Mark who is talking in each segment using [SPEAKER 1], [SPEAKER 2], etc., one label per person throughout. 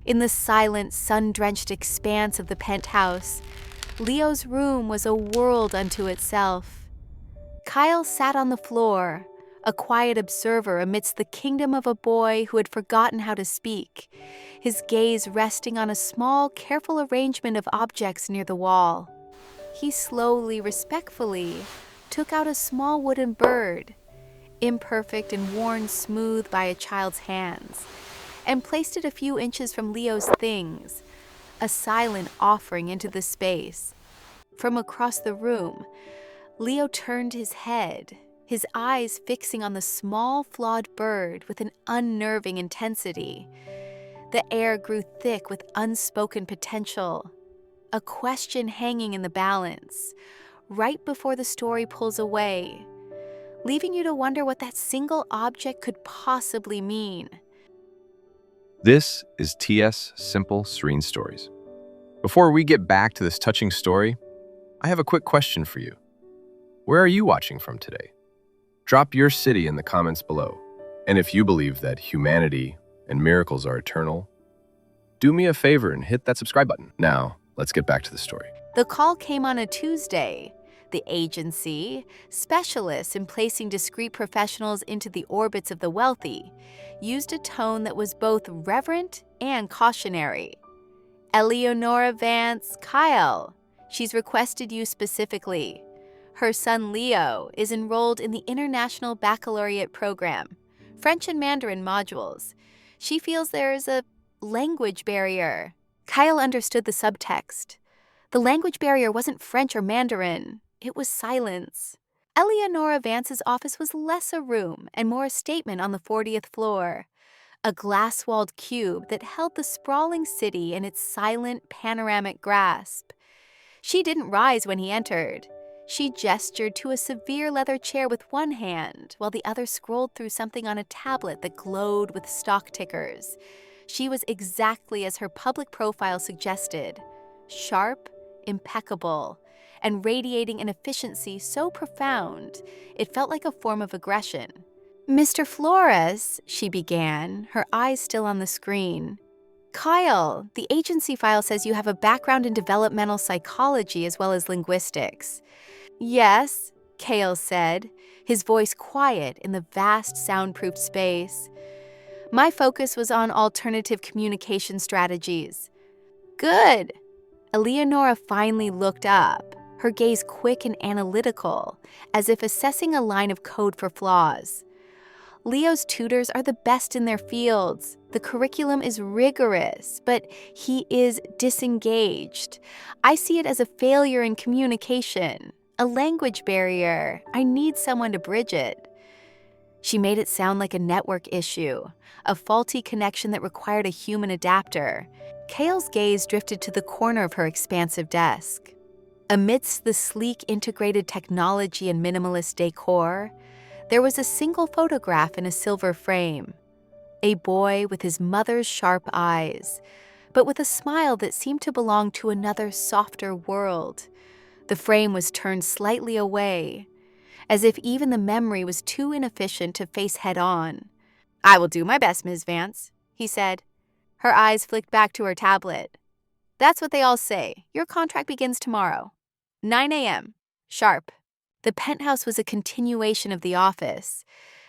[SPEAKER 1] In the silent, sun-drenched expanse of the penthouse, Leo's room was a world unto itself. Kyle sat on the floor, a quiet observer amidst the kingdom of a boy who had forgotten how to speak, his gaze resting on a small, careful arrangement of objects near the wall. He slowly, respectfully, took out a small wooden bird, imperfect and worn smooth by a child's hands, and placed it a few inches from Leo's things, a silent offering into the space. From across the room, Leo turned his head, his eyes fixing on the small, flawed bird with an unnerving intensity. The air grew thick with unspoken potential, a question hanging in the balance, right before the story pulls away, leaving you to wonder what that single object could possibly mean.
[SPEAKER 2] This is T.S. Simple Serene Stories. Before we get back to this touching story, I have a quick question for you. Where are you watching from today? Drop your city in the comments below. And if you believe that humanity and miracles are eternal, do me a favor and hit that subscribe button. Now, let's get back to the story.
[SPEAKER 1] The call came on a Tuesday. The agency, specialists in placing discreet professionals into the orbits of the wealthy, used a tone that was both reverent and cautionary. Eleonora Vance, Kyle, she's requested you specifically. Her son Leo is enrolled in the International Baccalaureate program, French and Mandarin modules. She feels there's a language barrier. Kyle understood the subtext. The language barrier wasn't French or Mandarin. It was silence. Eleonora Vance's office was less a room and more a statement on the 40th floor, a glass-walled cube that held the sprawling city in its silent, panoramic grasp. She didn't rise when he entered. She gestured to a severe leather chair with one hand, while the other scrolled through something on a tablet that glowed with stock tickers. She was exactly as her public profile suggested, sharp, impeccable, and radiating an efficiency so profound it felt like a form of aggression. "Mr. Flores," she began, her eyes still on the screen. "Kyle, the agency file says you have a background in developmental psychology as well as linguistics." "Yes," Kale said, his voice quiet in the vast soundproofed space. "My focus was on alternative communication strategies." "Good." Eleonora finally looked up, her gaze quick and analytical, as if assessing a line of code for flaws. "Leo's tutors are the best in their fields. The curriculum is rigorous, but he is disengaged. I see it as a failure in communication, a language barrier. I need someone to bridge it." She made it sound like a network issue, a faulty connection that required a human adapter. Kale's gaze drifted to the corner of her expansive desk. Amidst the sleek integrated technology and minimalist decor, there was a single photograph in a silver frame. A boy with his mother's sharp eyes, but with a smile that seemed to belong to another softer world. The frame was turned slightly away, as if even the memory was too inefficient to face head-on. "I will do my best, Ms. Vance," he said. Her eyes flicked back to her tablet. "That's what they all say. Your contract begins tomorrow. 9 a.m. Sharp." The penthouse was a continuation of the office,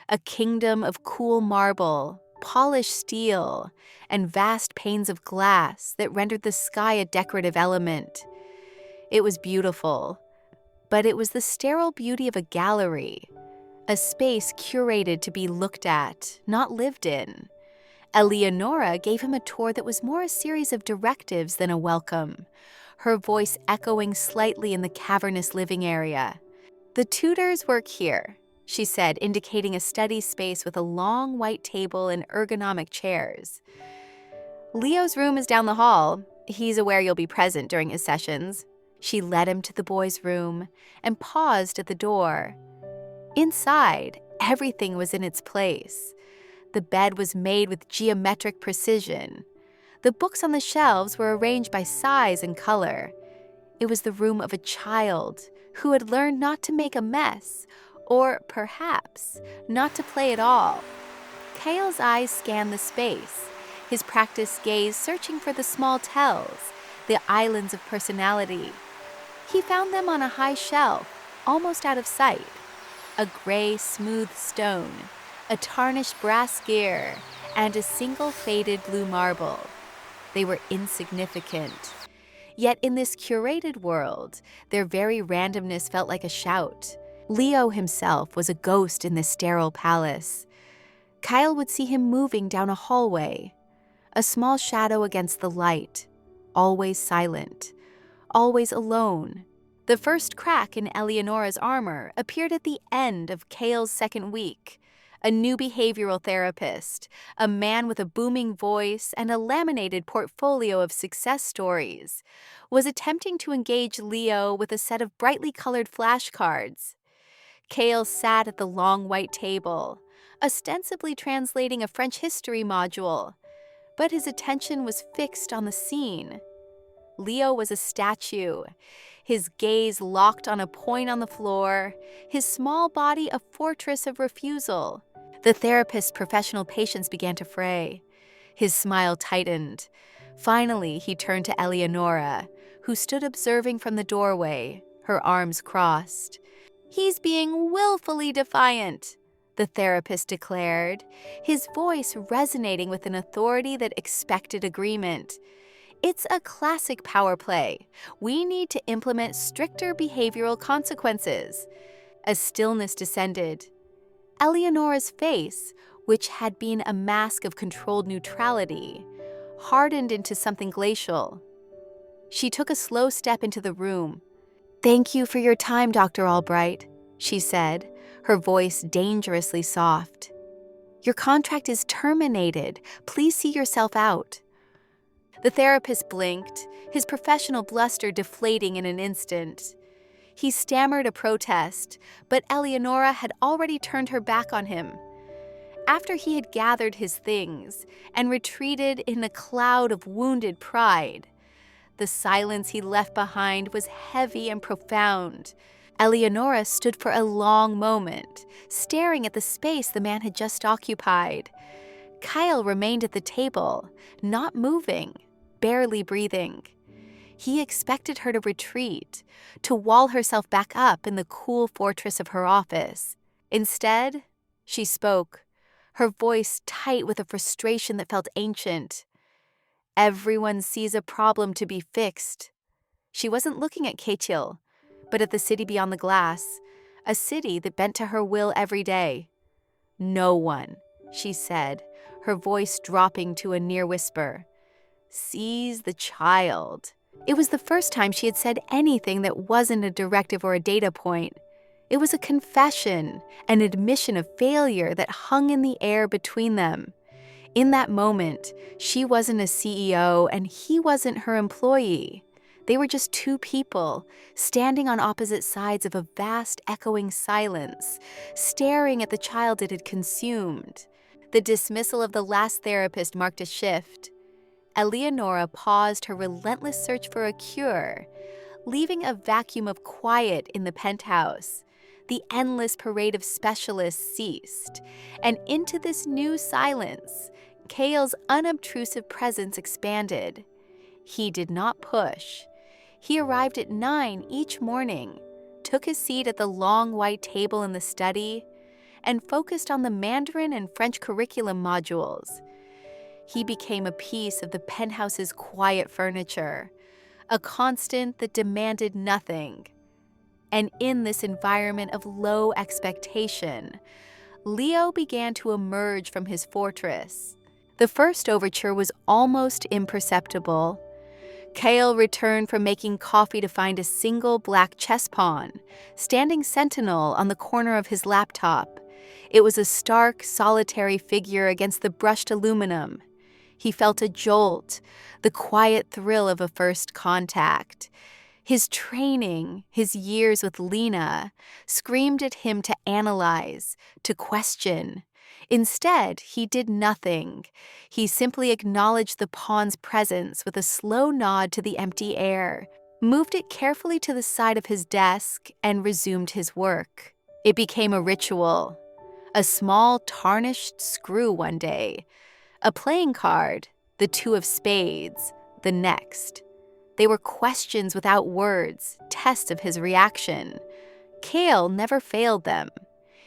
[SPEAKER 1] a kingdom of cool marble, polished steel, and vast panes of glass that rendered the sky a decorative element. It was beautiful, but it was the sterile beauty of a gallery, a space curated to be looked at, not lived in. Eleonora gave him a tour that was more a series of directives than a welcome, her voice echoing slightly in the cavernous living area. "The tutors work here," she said, indicating a study space with a long white table and ergonomic chairs. "Leo's room is down the hall. He's aware you'll be present during his sessions." She led him to the boy's room and paused at the door. Inside, everything was in its place. The bed was made with geometric precision. The books on the shelves were arranged by size and color. It was the room of a child who had learned not to make a mess, or perhaps not to play at all. Kale's eyes scanned the space, his practiced gaze searching for the small tells, the islands of personality. He found them on a high shelf, almost out of sight. A gray, smooth stone, a tarnished brass gear, and a single faded blue marble. They were insignificant. Yet in this curated world, their very randomness felt like a shout. Leo himself was a ghost in this sterile palace. Kyle would see him moving down a hallway, a small shadow against the light, always silent, always alone. The first crack in Eleonora's armor appeared at the end of Kale's second week. A new behavioral therapist, a man with a booming voice and a laminated portfolio of success stories, was attempting to engage Leo with a set of brightly colored flashcards. Kale sat at the long white table, ostensibly translating a French history module, but his attention was fixed on the scene. Leo was a statue, his gaze locked on a point on the floor, his small body a fortress of refusal. The therapist's professional patience began to fray. His smile tightened. Finally, he turned to Eleonora, who stood observing from the doorway, her arms crossed. "He's being willfully defiant," the therapist declared, his voice resonating with an authority that expected agreement. "It's a classic power play. We need to implement stricter behavioral consequences." As stillness descended, Eleonora's face, which had been a mask of controlled neutrality, hardened into something glacial. She took a slow step into the room. "Thank you for your time, Dr. Albright," she said, her voice dangerously soft. "Your contract is terminated. Please see yourself out." The therapist blinked, his professional bluster deflating in an instant. He stammered a protest, but Eleonora had already turned her back on him. After he had gathered his things and retreated in a cloud of wounded pride, the silence he left behind was heavy and profound. Eleonora stood for a long moment, staring at the space the man had just occupied. Kyle remained at the table, not moving, barely breathing. He expected her to retreat, to wall herself back up in the cool fortress of her office. Instead, she spoke, her voice tight with a frustration that felt ancient. "Everyone sees a problem to be fixed." She wasn't looking at Ketil, but at the city beyond the glass, a city that bent to her will every day. "No one," she said, her voice dropping to a near whisper, "sees the child." It was the first time she had said anything that wasn't a directive or a data point. It was a confession, an admission of failure that hung in the air between them. In that moment, she wasn't a CEO and he wasn't her employee. They were just two people, standing on opposite sides of a vast echoing silence, staring at the child it had consumed. The dismissal of the last therapist marked a shift. Eleonora paused her relentless search for a cure, leaving a vacuum of quiet in the penthouse. The endless parade of specialists ceased, and into this new silence, Kale's unobtrusive presence expanded. He did not push. He arrived at 9 each morning, took his seat at the long white table in the study, and focused on the Mandarin and French curriculum modules. He became a piece of the penthouse's quiet furniture, a constant that demanded nothing. And in this environment of low expectation, Leo began to emerge from his fortress. The first overture was almost imperceptible. Kale returned from making coffee to find a single black chess pawn, standing sentinel on the corner of his laptop. It was a stark, solitary figure against the brushed aluminum. He felt a jolt, the quiet thrill of a first contact. His training, his years with Lena, screamed at him to analyze, to question. Instead, he did nothing. He simply acknowledged the pawn's presence with a slow nod to the empty air, moved it carefully to the side of his desk, and resumed his work. It became a ritual. A small, tarnished screw one day, a playing card The two of spades, the next. They were questions without words, tests of his reaction. Cale never failed them.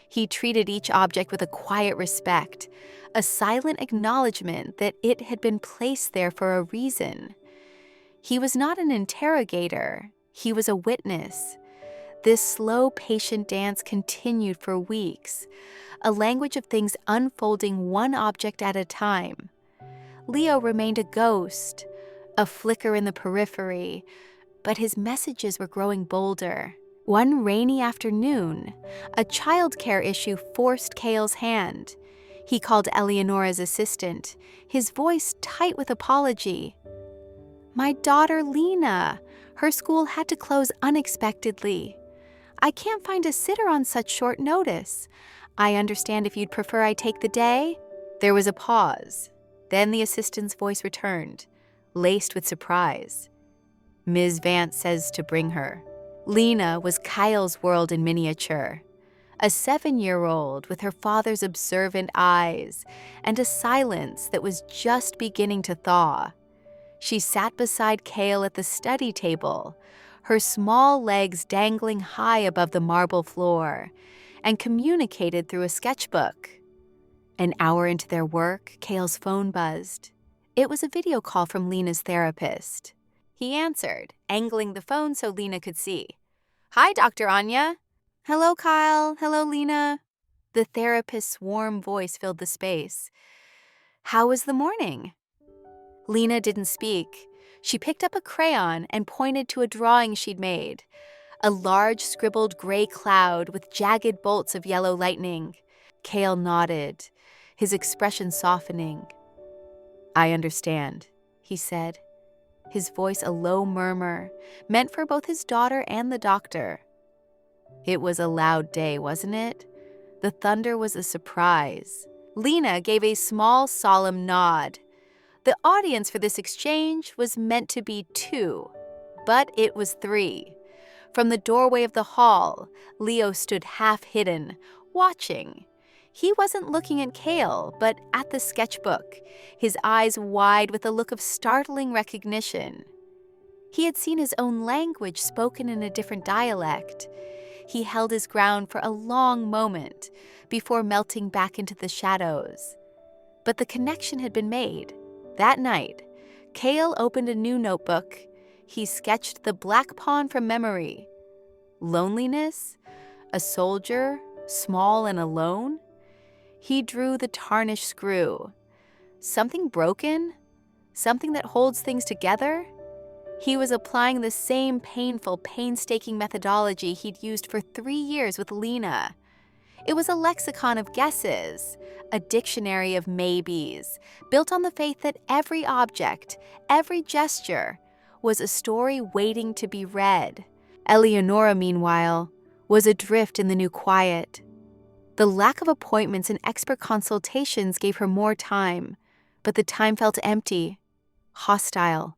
[SPEAKER 1] He treated each object with a quiet respect, a silent acknowledgement that it had been placed there for a reason. He was not an interrogator, he was a witness. This slow, patient dance continued for weeks, a language of things unfolding one object at a time. Leo remained a ghost, a flicker in the periphery, but his messages were growing bolder. One rainy afternoon, a childcare issue forced Cale's hand. He called Eleonora's assistant, his voice tight with apology. "My daughter Lena. Her school had to close unexpectedly. I can't find a sitter on such short notice. I understand if you'd prefer I take the day." There was a pause. Then the assistant's voice returned, laced with surprise. "Ms. Vance says to bring her." Lena was Kyle's world in miniature. A 7-year-old with her father's observant eyes and a silence that was just beginning to thaw. She sat beside Cale at the study table, her small legs dangling high above the marble floor, and communicated through a sketchbook. An hour into their work, Cale's phone buzzed. It was a video call from Lena's therapist. He answered, angling the phone so Lena could see. "Hi, Dr. Anya." "Hello, Kyle. Hello, Lena." The therapist's warm voice filled the space. "How was the morning?" Lena didn't speak. She picked up a crayon and pointed to a drawing she'd made. A large scribbled gray cloud with jagged bolts of yellow lightning. Cale nodded, his expression softening. "I understand," he said, his voice a low murmur, meant for both his daughter and the doctor. It was a loud day, wasn't it? The thunder was a surprise. Lena gave a small, solemn nod. The audience for this exchange was meant to be 2, but it was 3. From the doorway of the hall, Leo stood half-hidden, watching. He wasn't looking at Cale, but at the sketchbook, his eyes wide with a look of startling recognition. He had seen his own language spoken in a different dialect. He held his ground for a long moment before melting back into the shadows. But the connection had been made. That night, Cale opened a new notebook. He sketched the black pawn from memory. Loneliness? A soldier, small and alone? He drew the tarnished screw. Something broken? Something that holds things together? He was applying the same painful, painstaking methodology he'd used for 3 years with Lena. It was a lexicon of guesses, a dictionary of maybes, built on the faith that every object, every gesture, was a story waiting to be read. Eleonora, meanwhile, was adrift in the new quiet. The lack of appointments and expert consultations gave her more time, but the time felt empty, hostile.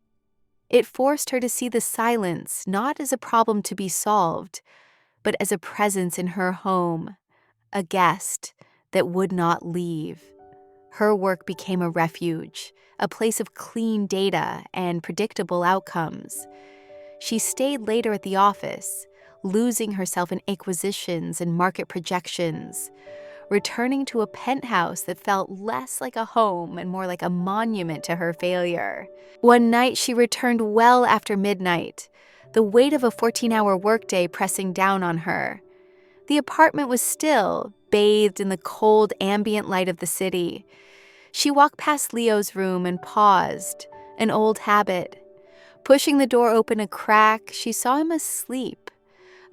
[SPEAKER 1] It forced her to see the silence not as a problem to be solved, but as a presence in her home, a guest that would not leave. Her work became a refuge, a place of clean data and predictable outcomes. She stayed later at the office, losing herself in acquisitions and market projections, returning to a penthouse that felt less like a home and more like a monument to her failure. One night she returned well after midnight, the weight of a 14-hour workday pressing down on her. The apartment was still, bathed in the cold ambient light of the city. She walked past Leo's room and paused, an old habit. Pushing the door open a crack, she saw him asleep,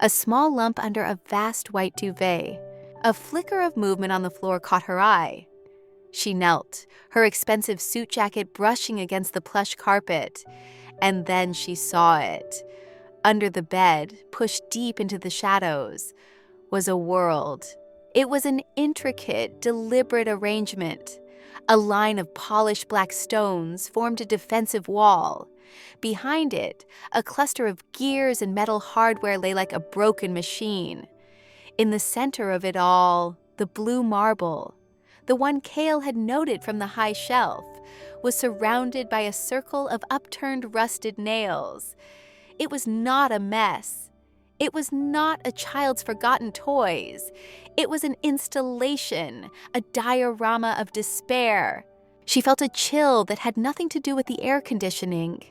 [SPEAKER 1] a small lump under a vast white duvet. A flicker of movement on the floor caught her eye. She knelt, her expensive suit jacket brushing against the plush carpet, and then she saw it. Under the bed, pushed deep into the shadows, was a world. It was an intricate, deliberate arrangement. A line of polished black stones formed a defensive wall. Behind it, a cluster of gears and metal hardware lay like a broken machine. In the center of it all, the blue marble, the one Cale had noted from the high shelf, was surrounded by a circle of upturned rusted nails. It was not a mess. It was not a child's forgotten toys. It was an installation, a diorama of despair. She felt a chill that had nothing to do with the air conditioning.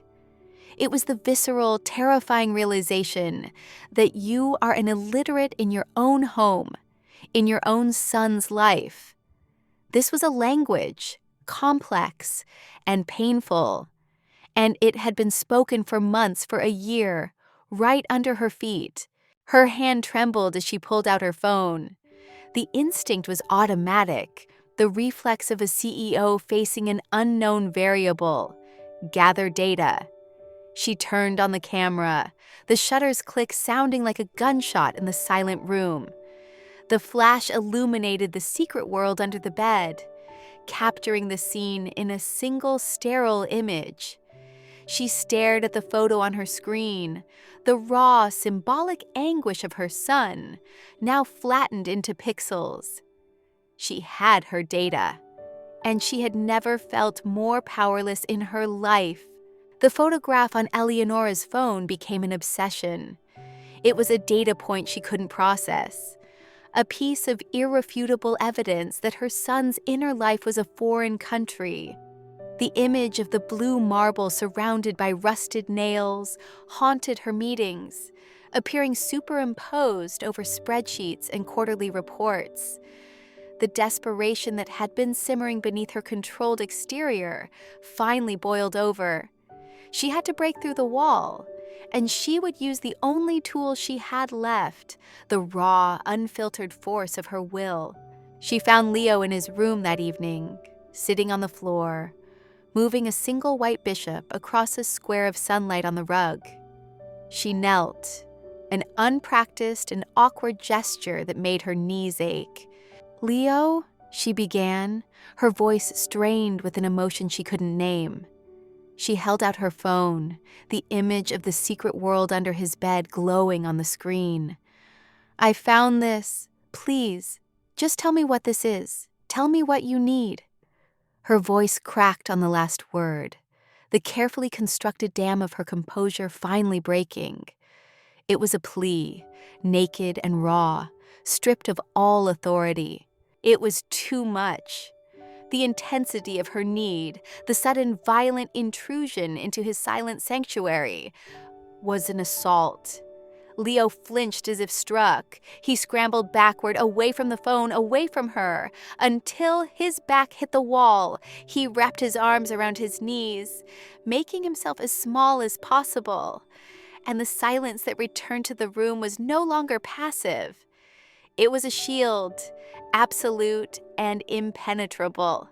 [SPEAKER 1] It was the visceral, terrifying realization that you are an illiterate in your own home, in your own son's life. This was a language, complex and painful, and it had been spoken for months, for a year, right under her feet. Her hand trembled as she pulled out her phone. The instinct was automatic, the reflex of a CEO facing an unknown variable. Gather data. She turned on the camera, the shutters click sounding like a gunshot in the silent room. The flash illuminated the secret world under the bed, capturing the scene in a single sterile image. She stared at the photo on her screen, the raw, symbolic anguish of her son, now flattened into pixels. She had her data, and she had never felt more powerless in her life. The photograph on Eleonora's phone became an obsession. It was a data point she couldn't process, a piece of irrefutable evidence that her son's inner life was a foreign country. The image of the blue marble surrounded by rusted nails haunted her meetings, appearing superimposed over spreadsheets and quarterly reports. The desperation that had been simmering beneath her controlled exterior finally boiled over. She had to break through the wall, and she would use the only tool she had left, the raw, unfiltered force of her will. She found Leo in his room that evening, sitting on the floor, moving a single white bishop across a square of sunlight on the rug. She knelt, an unpracticed and awkward gesture that made her knees ache. "Leo," she began, her voice strained with an emotion she couldn't name. She held out her phone, the image of the secret world under his bed glowing on the screen. "I found this. Please, just tell me what this is. Tell me what you need." Her voice cracked on the last word, the carefully constructed dam of her composure finally breaking. It was a plea, naked and raw, stripped of all authority. It was too much. The intensity of her need, the sudden violent intrusion into his silent sanctuary, was an assault. Leo flinched as if struck. He scrambled backward, away from the phone, away from her, until his back hit the wall. He wrapped his arms around his knees, making himself as small as possible. And the silence that returned to the room was no longer passive. It was a shield, absolute and impenetrable.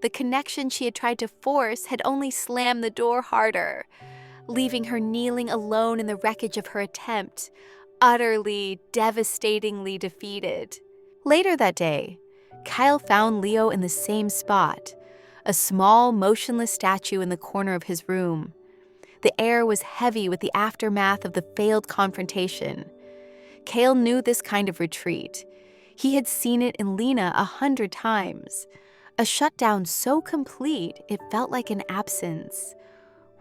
[SPEAKER 1] The connection she had tried to force had only slammed the door harder, leaving her kneeling alone in the wreckage of her attempt, utterly, devastatingly defeated. Later that day, Kyle found Leo in the same spot, a small, motionless statue in the corner of his room. The air was heavy with the aftermath of the failed confrontation. Kale knew this kind of retreat. He had seen it in Lena 100 times. A shutdown so complete it felt like an absence.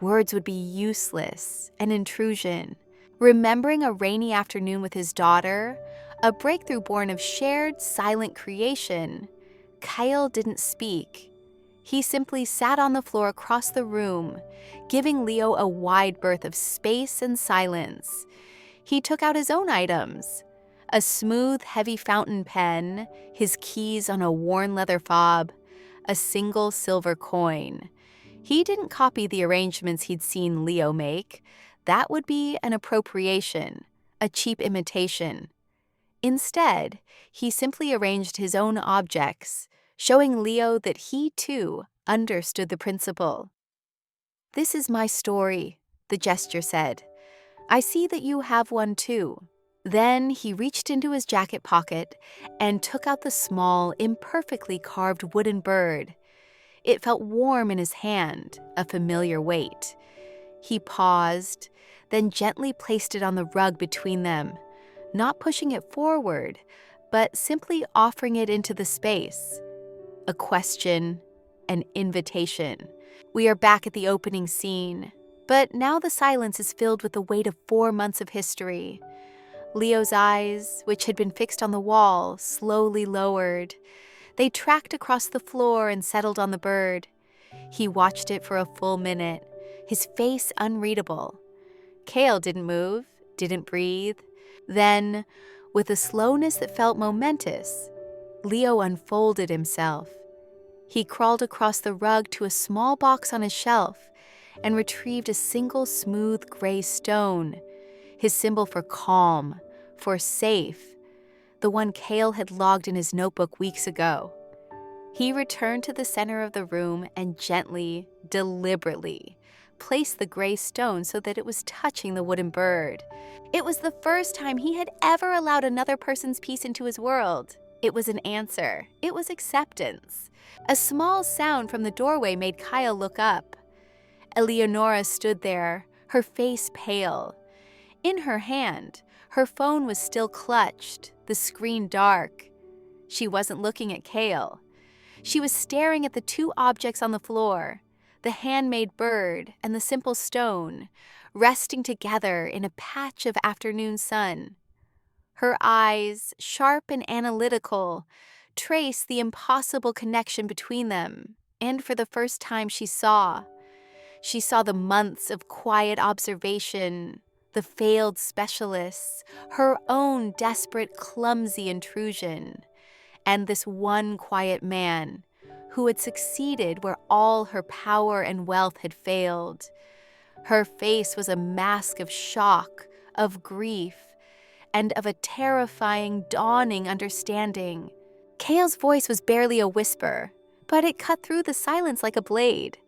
[SPEAKER 1] Words would be useless, an intrusion. Remembering a rainy afternoon with his daughter, a breakthrough born of shared, silent creation, Kyle didn't speak. He simply sat on the floor across the room, giving Leo a wide berth of space and silence. He took out his own items, a smooth, heavy fountain pen, his keys on a worn leather fob, a single silver coin. He didn't copy the arrangements he'd seen Leo make. That would be an appropriation, a cheap imitation. Instead, he simply arranged his own objects, showing Leo that he, too, understood the principle. "This is my story," the gesture said. "I see that you have one, too." Then he reached into his jacket pocket and took out the small, imperfectly carved wooden bird. It felt warm in his hand, a familiar weight. He paused, then gently placed it on the rug between them, not pushing it forward, but simply offering it into the space. A question, an invitation. We are back at the opening scene, but now the silence is filled with the weight of 4 months of history. Leo's eyes, which had been fixed on the wall, slowly lowered. They tracked across the floor and settled on the bird. He watched it for a full minute, his face unreadable. Kale didn't move, didn't breathe. Then, with a slowness that felt momentous, Leo unfolded himself. He crawled across the rug to a small box on his shelf and retrieved a single smooth gray stone, his symbol for calm, for safe, the one Kale had logged in his notebook weeks ago. He returned to the center of the room and gently, deliberately, placed the gray stone so that it was touching the wooden bird. It was the first time he had ever allowed another person's piece into his world. It was an answer. It was acceptance. A small sound from the doorway made Kyle look up. Eleonora stood there, her face pale. In her hand, her phone was still clutched, the screen dark. She wasn't looking at Kale. She was staring at the 2 objects on the floor, the handmade bird and the simple stone, resting together in a patch of afternoon sun. Her eyes, sharp and analytical, traced the impossible connection between them, and for the first time she saw the months of quiet observation, the failed specialists, her own desperate, clumsy intrusion, and this one quiet man who had succeeded where all her power and wealth had failed. Her face was a mask of shock, of grief, and of a terrifying, dawning understanding. Kale's voice was barely a whisper, but it cut through the silence like a blade.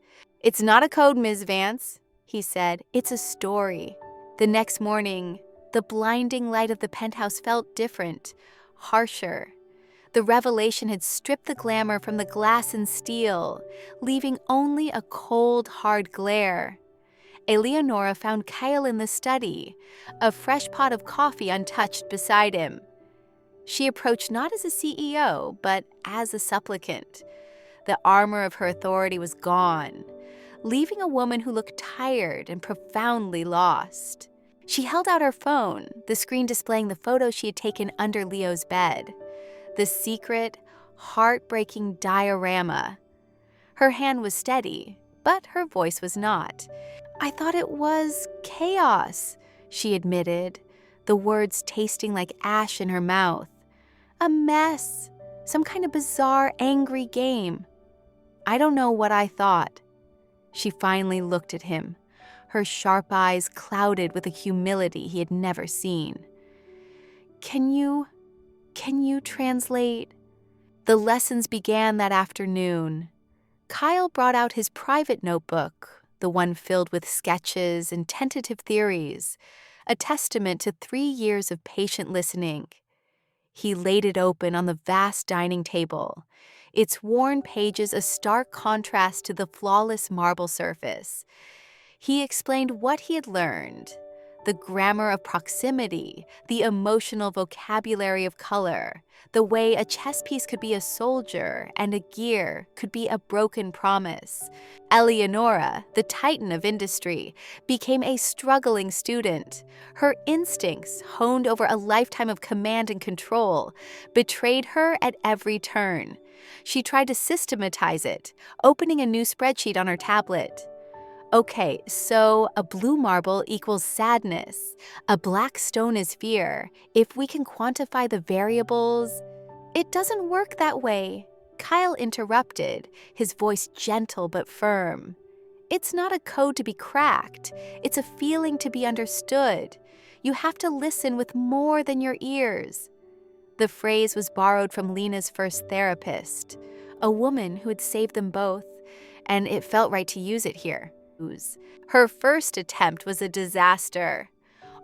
[SPEAKER 1] "It's not a code, Ms. Vance," he said. "It's a story." The next morning, the blinding light of the penthouse felt different, harsher. The revelation had stripped the glamour from the glass and steel, leaving only a cold, hard glare. Eleonora found Kyle in the study, a fresh pot of coffee untouched beside him. She approached not as a CEO, but as a supplicant. The armor of her authority was gone, leaving a woman who looked tired and profoundly lost. She held out her phone, the screen displaying the photo she had taken under Leo's bed. The secret, heartbreaking diorama. Her hand was steady, but her voice was not. "I thought it was chaos," she admitted, the words tasting like ash in her mouth. "A mess, some kind of bizarre, angry game. I don't know what I thought." She finally looked at him, her sharp eyes clouded with a humility he had never seen. Can you translate?" The lessons began that afternoon. Kyle brought out his private notebook, the one filled with sketches and tentative theories, a testament to 3 years of patient listening. He laid it open on the vast dining table, its worn pages a stark contrast to the flawless marble surface. He explained what he had learned, the grammar of proximity, the emotional vocabulary of color, the way a chess piece could be a soldier and a gear could be a broken promise. Eleonora, the titan of industry, became a struggling student. Her instincts, honed over a lifetime of command and control, betrayed her at every turn. She tried to systematize it, opening a new spreadsheet on her tablet. Okay, so a blue marble equals sadness. A black stone is fear. If we can quantify the variables... It doesn't work that way, Kyle interrupted, his voice gentle but firm. It's not a code to be cracked. It's a feeling to be understood. You have to listen with more than your ears. The phrase was borrowed from Lena's first therapist, a woman who had saved them both, and it felt right to use it here. Her first attempt was a disaster.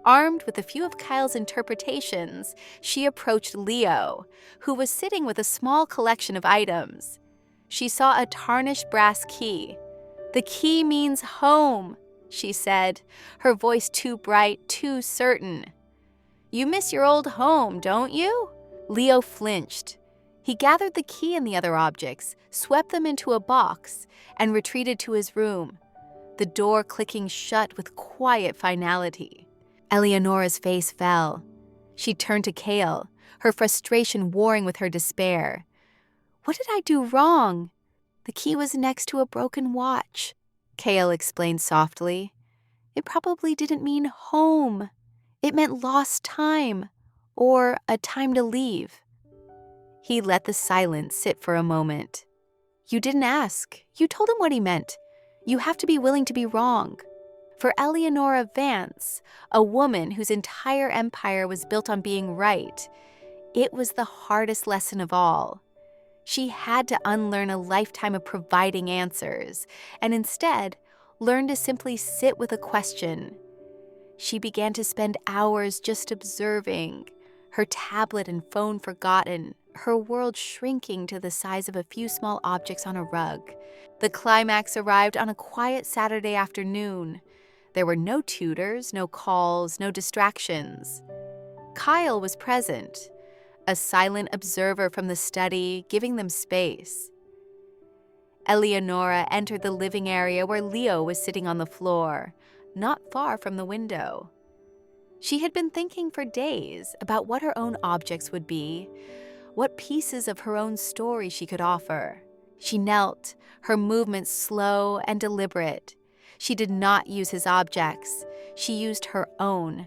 [SPEAKER 1] Armed with a few of Kyle's interpretations, she approached Leo, who was sitting with a small collection of items. She saw a tarnished brass key. "The key means home," she said, her voice too bright, too certain. "You miss your old home, don't you?" Leo flinched. He gathered the key and the other objects, swept them into a box, and retreated to his room, the door clicking shut with quiet finality. Eleonora's face fell. She turned to Kale, her frustration warring with her despair. "What did I do wrong?" "The key was next to a broken watch," Kale explained softly. "It probably didn't mean home. It meant lost time, or a time to leave." He let the silence sit for a moment. "You didn't ask. You told him what he meant. You have to be willing to be wrong." For Eleonora Vance, a woman whose entire empire was built on being right, it was the hardest lesson of all. She had to unlearn a lifetime of providing answers, and instead learn to simply sit with a question. She began to spend hours just observing, her tablet and phone forgotten, her world shrinking to the size of a few small objects on a rug. The climax arrived on a quiet Saturday afternoon. There were no tutors, no calls, no distractions. Kyle was present, a silent observer from the study, giving them space. Eleonora entered the living area where Leo was sitting on the floor, not far from the window. She had been thinking for days about what her own objects would be, what pieces of her own story she could offer. She knelt, her movements slow and deliberate. She did not use his objects. She used her own.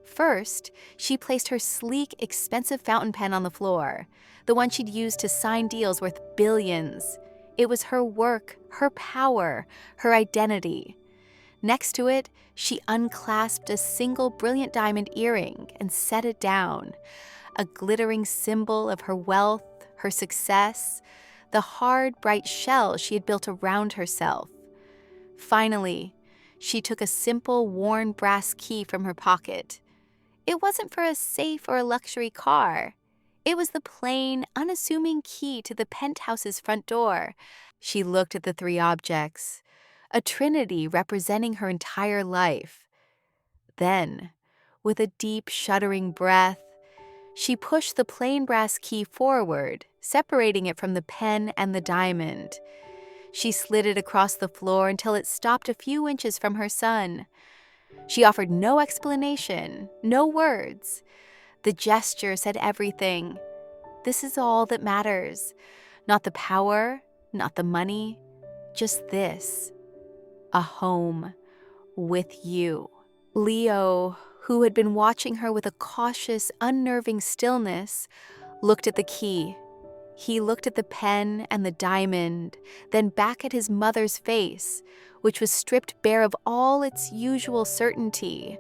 [SPEAKER 1] First, she placed her sleek, expensive fountain pen on the floor, the one she'd used to sign deals worth billions. It was her work, her power, her identity. Next to it, she unclasped a single brilliant diamond earring and set it down, a glittering symbol of her wealth, her success, the hard, bright shell she had built around herself. Finally, she took a simple, worn brass key from her pocket. It wasn't for a safe or a luxury car. It was the plain, unassuming key to the penthouse's front door. She looked at the three objects, a trinity representing her entire life. Then, with a deep, shuddering breath, she pushed the plain brass key forward, separating it from the pen and the diamond. She slid it across the floor until it stopped a few inches from her son. She offered no explanation, no words. The gesture said everything. This is all that matters. Not the power, not the money, just this. A home with you. Leo, who had been watching her with a cautious, unnerving stillness, looked at the key. He looked at the pen and the diamond, then back at his mother's face, which was stripped bare of all its usual certainty,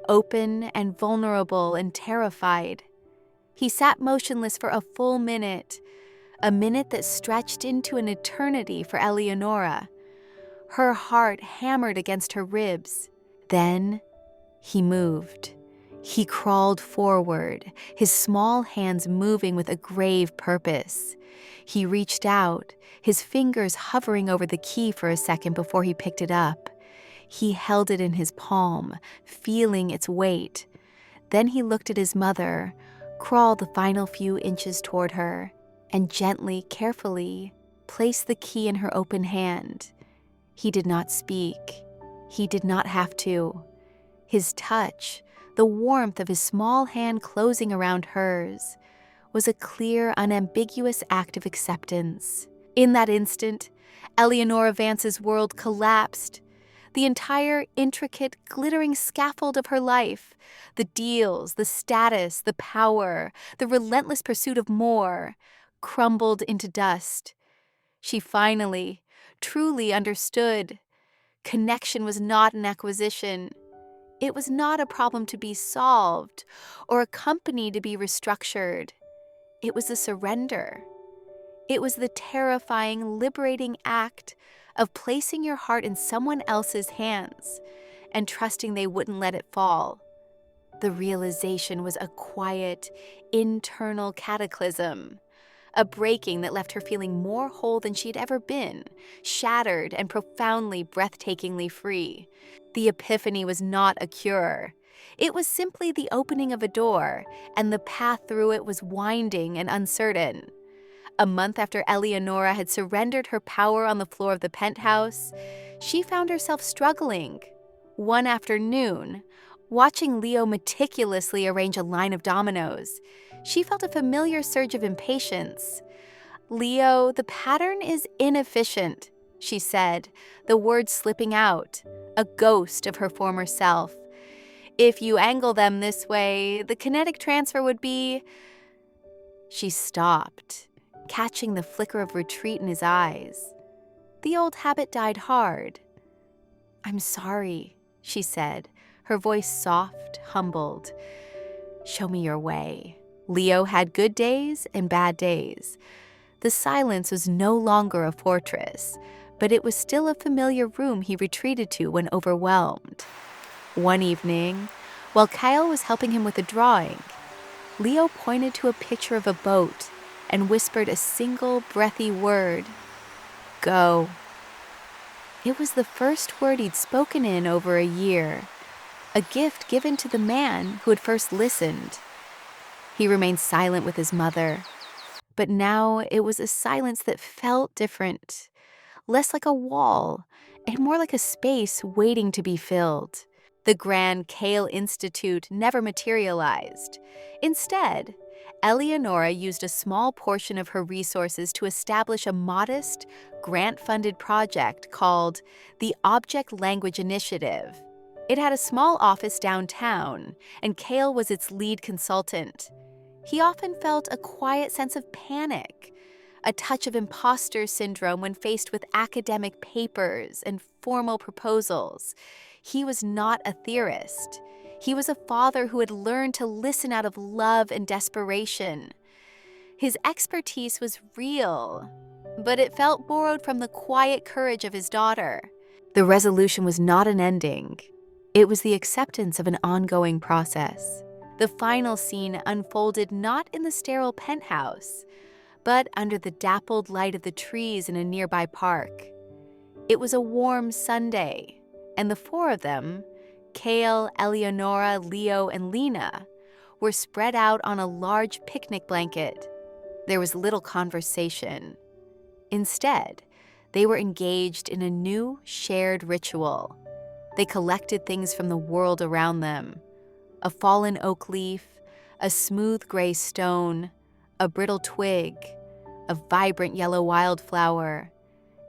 [SPEAKER 1] open and vulnerable and terrified. He sat motionless for a full minute, a minute that stretched into an eternity for Eleonora. Her heart hammered against her ribs. Then he moved. He crawled forward, his small hands moving with a grave purpose. He reached out, his fingers hovering over the key for a second before he picked it up. He held it in his palm, feeling its weight. Then he looked at his mother, crawled the final few inches toward her, and gently, carefully, placed the key in her open hand. He did not speak. He did not have to. His touch, the warmth of his small hand closing around hers, was a clear, unambiguous act of acceptance. In that instant, Eleonora Vance's world collapsed. The entire intricate, glittering scaffold of her life, the deals, the status, the power, the relentless pursuit of more, crumbled into dust. She finally, truly understood. Connection was not an acquisition. It was not a problem to be solved or a company to be restructured. It was a surrender. It was the terrifying, liberating act of placing your heart in someone else's hands and trusting they wouldn't let it fall. The realization was a quiet, internal cataclysm, a breaking that left her feeling more whole than she'd ever been, shattered and profoundly, breathtakingly free. The epiphany was not a cure. It was simply the opening of a door, and the path through it was winding and uncertain. A month after Eleonora had surrendered her power on the floor of the penthouse, she found herself struggling. One afternoon, watching Leo meticulously arrange a line of dominoes, she felt a familiar surge of impatience. "Leo, the pattern is inefficient," she said, the words slipping out, a ghost of her former self. "If you angle them this way, the kinetic transfer would be—" She stopped, catching the flicker of retreat in his eyes. The old habit died hard. "I'm sorry," she said, her voice soft, humbled. "Show me your way." Leo had good days and bad days. The silence was no longer a fortress, but it was still a familiar room he retreated to when overwhelmed. One evening, while Kyle was helping him with a drawing, Leo pointed to a picture of a boat and whispered a single breathy word: "Go." It was the first word he'd spoken in over a year, a gift given to the man who had first listened. He remained silent with his mother, but now it was a silence that felt different, less like a wall and more like a space waiting to be filled. The Grand Kale Institute never materialized. Instead, Eleonora used a small portion of her resources to establish a modest, grant-funded project called the Object Language Initiative. It had a small office downtown, and Kale was its lead consultant. He often felt a quiet sense of panic, a touch of imposter syndrome when faced with academic papers and formal proposals. He was not a theorist. He was a father who had learned to listen out of love and desperation. His expertise was real, but it felt borrowed from the quiet courage of his daughter. The resolution was not an ending. It was the acceptance of an ongoing process. The final scene unfolded not in the sterile penthouse, but under the dappled light of the trees in a nearby park. It was a warm Sunday, and the four of them, Kale, Eleonora, Leo, and Lena, were spread out on a large picnic blanket. There was little conversation. Instead, they were engaged in a new shared ritual. They collected things from the world around them: a fallen oak leaf, a smooth gray stone, a brittle twig, a vibrant yellow wildflower,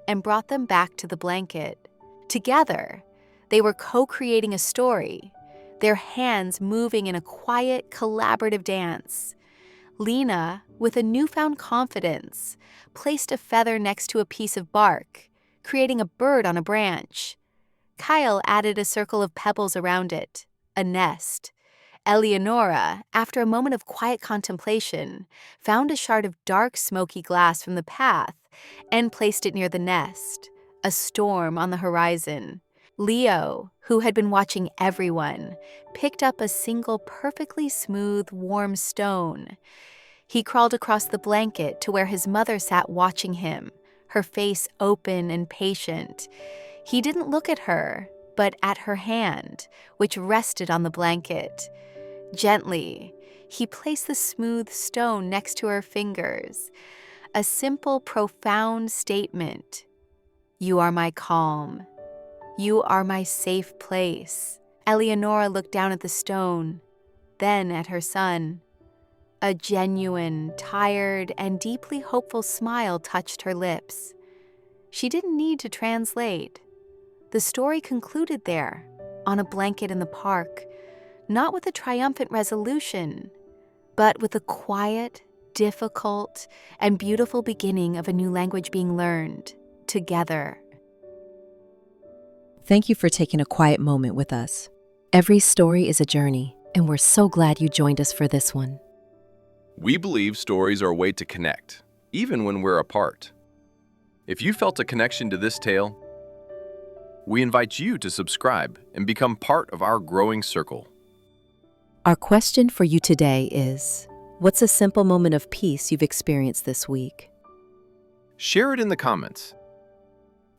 [SPEAKER 1] and brought them back to the blanket. Together, they were co-creating a story, their hands moving in a quiet, collaborative dance. Lena, with a newfound confidence, placed a feather next to a piece of bark, creating a bird on a branch. Kyle added a circle of pebbles around it, a nest. Eleonora, after a moment of quiet contemplation, found a shard of dark, smoky glass from the path and placed it near the nest, a storm on the horizon. Leo, who had been watching everyone, picked up a single perfectly smooth, warm stone. He crawled across the blanket to where his mother sat watching him, her face open and patient. He didn't look at her, but at her hand, which rested on the blanket. Gently, he placed the smooth stone next to her fingers. A simple, profound statement. "You are my calm. You are my safe place." Eleonora looked down at the stone, then at her son. A genuine, tired, and deeply hopeful smile touched her lips. She didn't need to translate. The story concluded there, on a blanket in the park, not with a triumphant resolution, but with a quiet, difficult, and beautiful beginning of a new language being learned, together.
[SPEAKER 3] Thank you for taking a quiet moment with us. Every story is a journey, and we're so glad you joined us for this one.
[SPEAKER 2] We believe stories are a way to connect, even when we're apart. If you felt a connection to this tale, we invite you to subscribe and become part of our growing circle.
[SPEAKER 3] Our question for you today is, what's a simple moment of peace you've experienced this week?
[SPEAKER 2] Share it in the comments.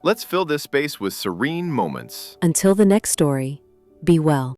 [SPEAKER 2] Let's fill this space with serene moments.
[SPEAKER 3] Until the next story, be well.